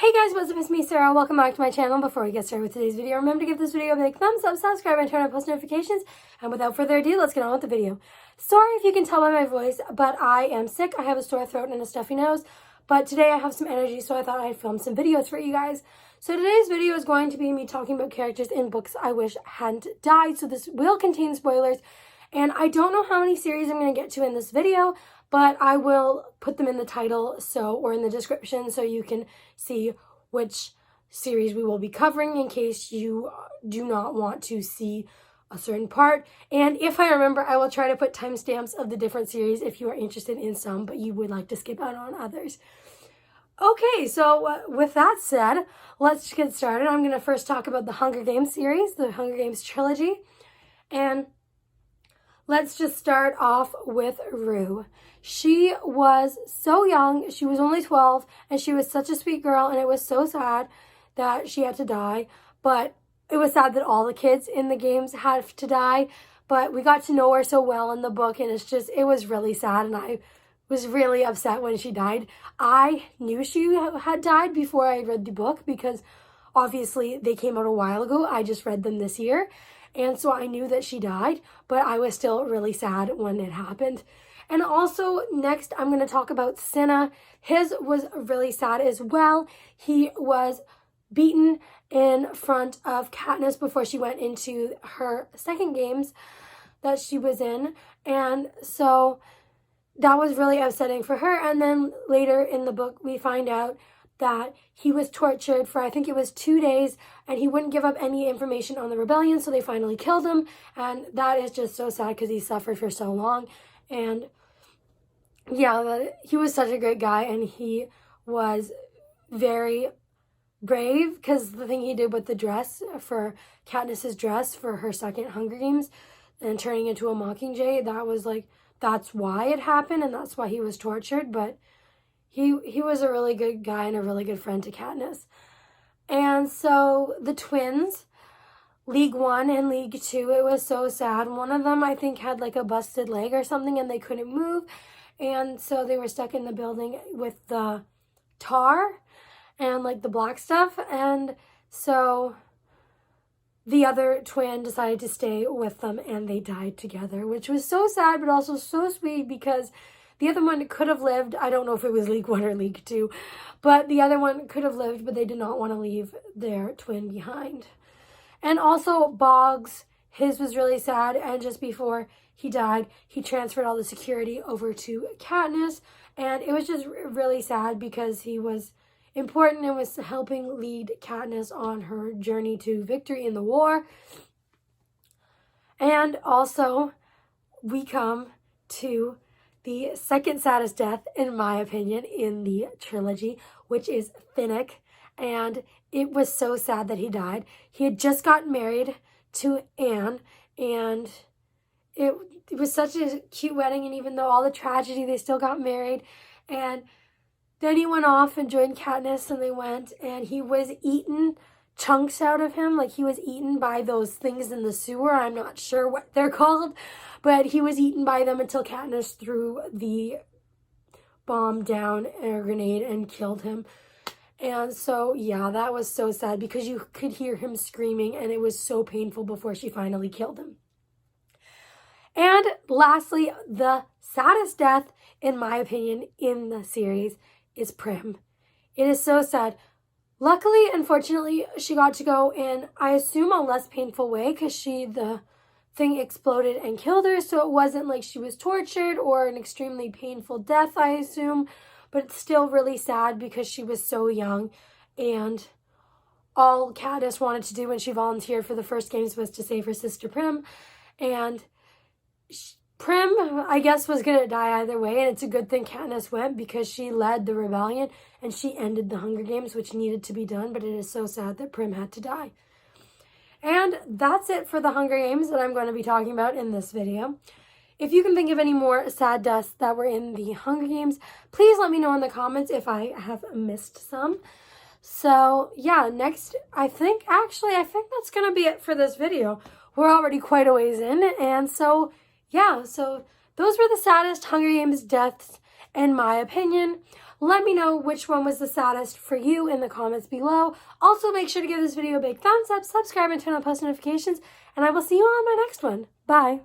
Hey guys, what's up? It's me, Sarah. Welcome back to my channel. Before we get started with today's video, remember to give this video a big thumbs up, subscribe, and turn on post notifications. And without further ado, let's get on with the video. Sorry if you can tell by my voice, but I am sick. I have a sore throat and a stuffy nose. But today I have some energy, so I thought I'd film some videos for you guys. So today's video is going to be me talking about characters in books I wish hadn't died. So this will contain spoilers. And I don't know how many series I'm going to get to in this video, but I will put them in the title or in the description so you can see which series we will be covering in case you do not want to see a certain part. And if I remember, I will try to put timestamps of the different series if you are interested in some, but you would like to skip out on others. Okay, so with that said, let's get started. I'm going to first talk about the Hunger Games series, the Hunger Games trilogy. And let's just start off with Rue. She was so young. She was only 12, and she was such a sweet girl, and it was so sad that she had to die. But it was sad that all the kids in the games had to die. But we got to know her so well in the book, and it was really sad, and I was really upset when she died. I knew she had died before I read the book because obviously they came out a while ago. I just read them this year. And so I knew that she died, but I was still really sad when it happened. And also, next, I'm going to talk about Cinna. His was really sad as well. He was beaten in front of Katniss before she went into her second games that she was in. And so that was really upsetting for her. And then later in the book, we find out that he was tortured for, I think it was 2 days, and he wouldn't give up any information on the rebellion, so they finally killed him. And that is just so sad because he suffered for so long. And yeah, he was such a great guy, and he was very brave because the thing he did with the dress for Katniss's dress for her second Hunger Games and turning into a Mockingjay, that's why it happened, and that's why he was tortured. But he was a really good guy and a really good friend to Katniss. And so the twins, League 1 and League 2, it was so sad. One of them, I think, had like a busted leg or something and they couldn't move. And so they were stuck in the building with the tar and like the black stuff. And so the other twin decided to stay with them and they died together, which was so sad but also so sweet because the other one could have lived. I don't know if it was League 1 or League 2, but the other one could have lived, but they did not want to leave their twin behind. And also Boggs, his was really sad, and just before he died, he transferred all the security over to Katniss, and it was just really sad because he was important and was helping lead Katniss on her journey to victory in the war. And also, we come to the second saddest death, in my opinion, in the trilogy, which is Finnick. And it was so sad that he died. He had just gotten married to Anne, and it was such a cute wedding, and even though all the tragedy, they still got married. And then he went off and joined Katniss, and they went, and he was eaten chunks out of him, like he was eaten by those things in the sewer. I'm not sure what they're called, but he was eaten by them until Katniss threw the bomb down, a grenade, and killed him. And so, yeah, that was so sad because you could hear him screaming, and it was so painful before she finally killed him. And lastly, the saddest death, in my opinion, in the series is Prim. It is so sad. Luckily, unfortunately, she got to go in, I assume, a less painful way because the thing exploded and killed her. So it wasn't like she was tortured or an extremely painful death, I assume. But it's still really sad because she was so young. And all Katniss wanted to do when she volunteered for the first games was to save her sister Prim. And Prim, I guess, was going to die either way, and it's a good thing Katniss went because she led the rebellion and she ended the Hunger Games, which needed to be done, but it is so sad that Prim had to die. And that's it for the Hunger Games that I'm going to be talking about in this video. If you can think of any more sad deaths that were in the Hunger Games, please let me know in the comments if I have missed some. So, yeah, next, I think that's going to be it for this video. We're already quite a ways in, and so yeah, so those were the saddest Hunger Games deaths in my opinion. Let me know which one was the saddest for you in the comments below. Also, make sure to give this video a big thumbs up, subscribe, and turn on post notifications, and I will see you on my next one. Bye!